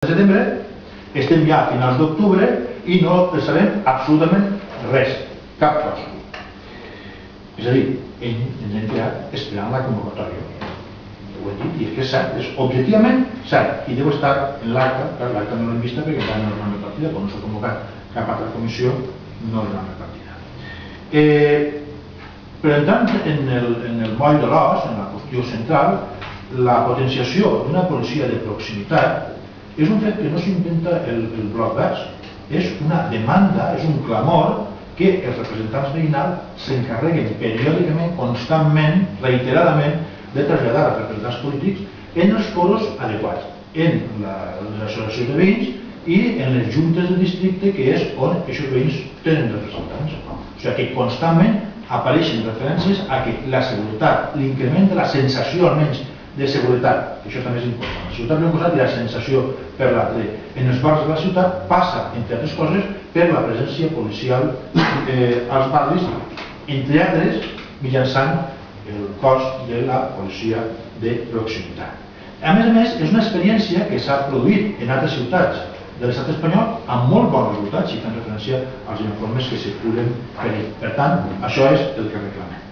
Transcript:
de setembre, estem ja a finals d'octubre i no sabem absolutament res, cap cosa. És a dir, ens hem quedat esperant la convocatòria. Ho he dit, i és que és cert, és objectivament cert, i deu estar en l'acta, l'acta no l'hem vista perquè encara no és una repartida, quan no s'ha convocat cap altra comissió, no és una repartida. Però entrant en el moll de l'os, en la qüestió central, la potenciació d'una policia de proximitat és un fet que no s'intenta el bloc vers, és una demanda, és un clamor que els representants veïnals s'encarreguen periòdicament, constantment, reiteradament, de traslladar als representants polítics en els foros adequats, en les associacions de veïns i en les juntes de districte, que és on aquests veïns tenen representants. O sigui que constantment apareixen referències a que la seguretat, l'increment de la sensació almenys de seguretat, que això també és important, la seguretat per un costat i la sensació per l'altre, en els barris de la ciutat passa, entre altres coses, per la presència policial als barris, entre altres, mitjançant el cos de la policia de proximitat. A més, és una experiència que s'ha produït en altres ciutats de l'estat espanyol amb molt bons resultats, si fem referència als informes que circulen per ell. Per tant, això és el que reclamem.